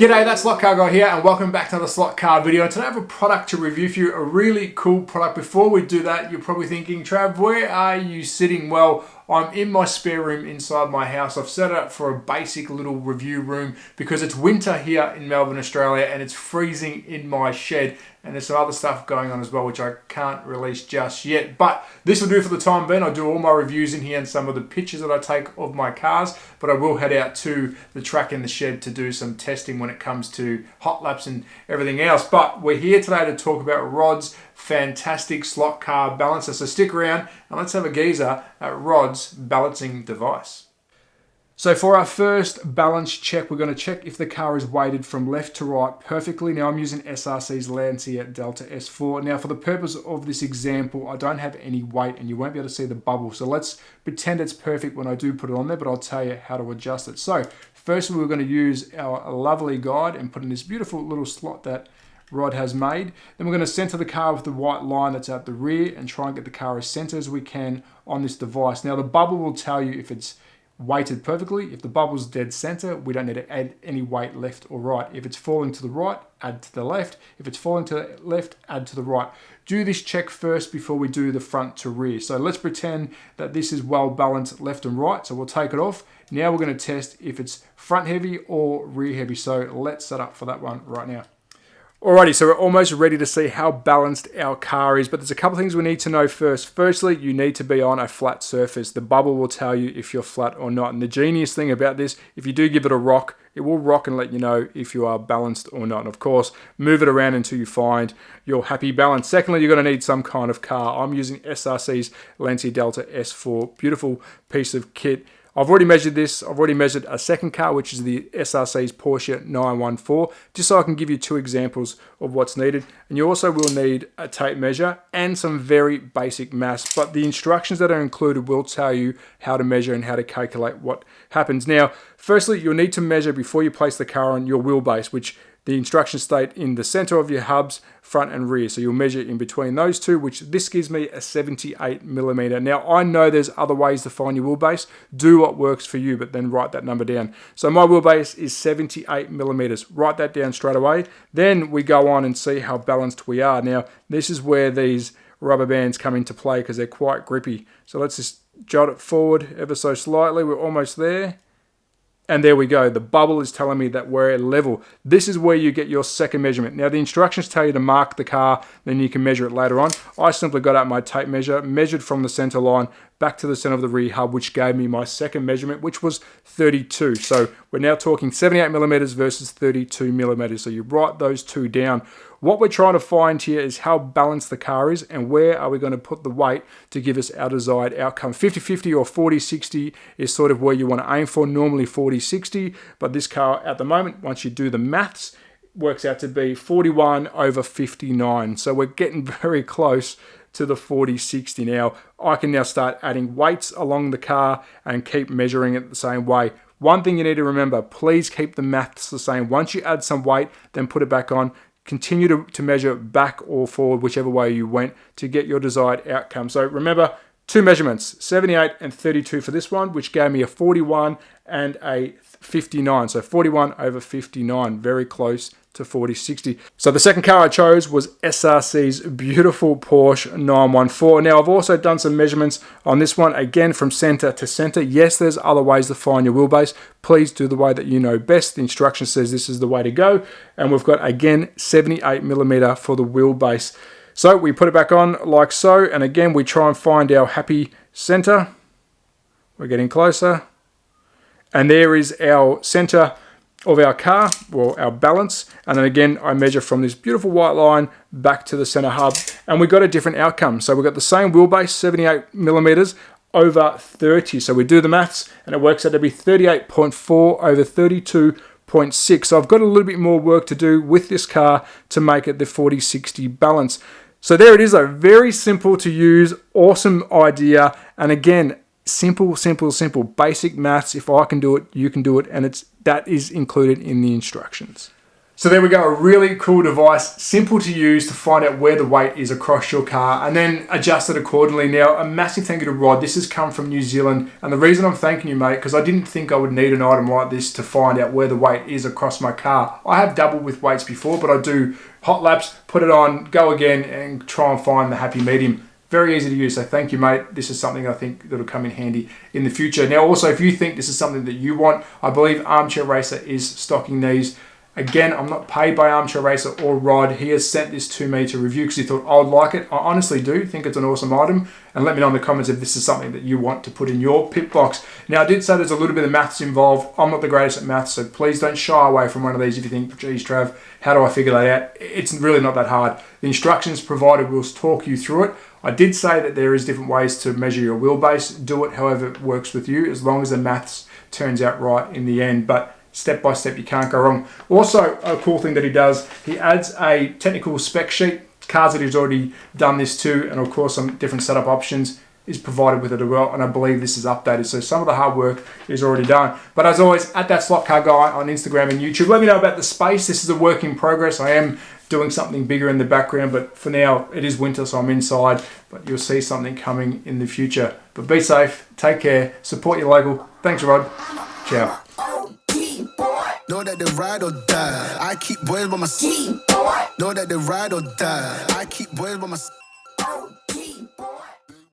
G'day, that's Slot Car Guy here, and welcome back to another slot car video. And today I have a product to review for you, a really cool product. Before we do that, you're probably thinking, Trav, where are you sitting? Well, I'm in my spare room inside my house. I've set it up for a basic little review room because it's winter here in Melbourne, Australia, and it's freezing in my shed. And there's some other stuff going on as well, which I can't release just yet. But this will do for the time being. I'll do all my reviews in here and some of the pictures that I take of my cars. But I will head out to the track in the shed to do some testing when it comes to hot laps and everything else. But we're here today to talk about Rod's fantastic slot car balancer. So stick around and let's have a geezer at Rod's balancing device. So for our first balance check, we're going to check if the car is weighted from left to right perfectly. Now I'm using SRC's Lancia Delta S4. Now for the purpose of this example, I don't have any weight and you won't be able to see the bubble. So let's pretend it's perfect when I do put it on there, but I'll tell you how to adjust it. So firstly, we're going to use our lovely guide and put in this beautiful little slot that Rod has made. Then we're going to center the car with the white line that's at the rear and try and get the car as center as we can on this device. Now the bubble will tell you if it's weighted perfectly. If the bubble's dead center, we don't need to add any weight left or right. If it's falling to the right, add to the left. If it's falling to the left, add to the right. Do this check first before we do the front to rear. So let's pretend that this is well balanced left and right. So we'll take it off. Now we're going to test if it's front heavy or rear heavy. So let's set up for that one right now. Alrighty, so we're almost ready to see how balanced our car is, but there's a couple things we need to know first. Firstly, you need to be on a flat surface. The bubble will tell you if you're flat or not. And the genius thing about this, if you do give it a rock, it will rock and let you know if you are balanced or not. And of course, move it around until you find your happy balance. Secondly, you're going to need some kind of car. I'm using SRC's Lancia Delta S4. Beautiful piece of kit. I've already measured this. I've already measured a second car, which is the SRC's Porsche 914, just so I can give you two examples of what's needed. And you also will need a tape measure and some very basic maths, but the instructions that are included will tell you how to measure and how to calculate what happens. Now, firstly, you'll need to measure before you place the car on your wheelbase, which the instructions state in the center of your hubs, front and rear. So you'll measure in between those two, which this gives me a 78 millimeter. Now I know there's other ways to find your wheelbase. Do what works for you, but then write that number down. So my wheelbase is 78 millimeters. Write that down straight away. Then we go on and see how balanced we are. Now this is where these rubber bands come into play because they're quite grippy. So let's just jot it forward ever so slightly. We're almost there. And there we go. The bubble is telling me that we're level. This is where you get your second measurement. Now the instructions tell you to mark the car, then you can measure it later on. I simply got out my tape measure, measured from the center line back to the center of the rear hub, which gave me my second measurement, which was 32. So we're now talking 78 millimeters versus 32 millimeters. So you write those two down. What we're trying to find here is how balanced the car is and where are we going to put the weight to give us our desired outcome. 50-50 or 40-60 is sort of where you want to aim for, normally 40-60, but this car at the moment, once you do the maths, works out to be 41/59. So we're getting very close to the 40-60 now. I can now start adding weights along the car and keep measuring it the same way. One thing you need to remember, please keep the maths the same. Once you add some weight, then put it back on. Continue to measure back or forward, whichever way you went, to get your desired outcome. So remember, two measurements, 78 and 32 for this one, which gave me a 41 and a 59. So 41/59, very close to 40-60. So the second car I chose was SRC's beautiful Porsche 914. Now I've also done some measurements on this one, again from center to center. Yes, there's other ways to find your wheelbase. Please do the way that you know best. The instruction says this is the way to go. And we've got, again, 78 millimeter for the wheelbase. So we put it back on like so. And again, we try and find our happy center. We're getting closer. And there is our center of our car, well, our balance. And then again, I measure from this beautiful white line back to the center hub, and we got a different outcome. So we got the same wheelbase, 78 millimeters over 30. So we do the maths and it works out to be 38.4/32.6. So I've got a little bit more work to do with this car to make it the 40-60 balance. So there it is, though. Very simple to use, awesome idea. And again, simple, basic maths. If I can do it, you can do it, and that is included in the instructions. So there we go, a really cool device, simple to use to find out where the weight is across your car and then adjust it accordingly. Now, a massive thank you to Rod. This has come from New Zealand, and the reason I'm thanking you, mate, because I didn't think I would need an item like this to find out where the weight is across my car. I have doubled with weights before, but I do hot laps, put it on, go again, and try and find the happy medium. Very easy to use, so thank you, mate. This is something I think that'll come in handy in the future. Now, also, if you think this is something that you want, I believe Armchair Racer is stocking these. Again, I'm not paid by Armchair Racer or Rod. He has sent this to me to review because he thought I would like it. I honestly do think it's an awesome item. And let me know in the comments if this is something that you want to put in your pit box. Now, I did say there's a little bit of maths involved. I'm not the greatest at maths, so please don't shy away from one of these if you think, geez, Trav, how do I figure that out? It's really not that hard. The instructions provided will talk you through it. I did say that there is different ways to measure your wheelbase. Do it however it works with you, as long as the maths turns out right in the end. But step by step, you can't go wrong. Also, a cool thing that he does, he adds a technical spec sheet, cars that he's already done this to, and of course some different setup options is provided with it as well, and I believe this is updated, so some of the hard work is already done. But as always, at That Slot Car Guy on Instagram and YouTube. Let me know about the space. This is a work in progress. I am doing something bigger in the background, but for now it is winter, so I'm inside, but you'll see something coming in the future. But be safe, take care, support your local. Thanks, Rod. Ciao. Know that they ride or die. I keep boys by my side. Know that they ride or die. I keep boys by my side.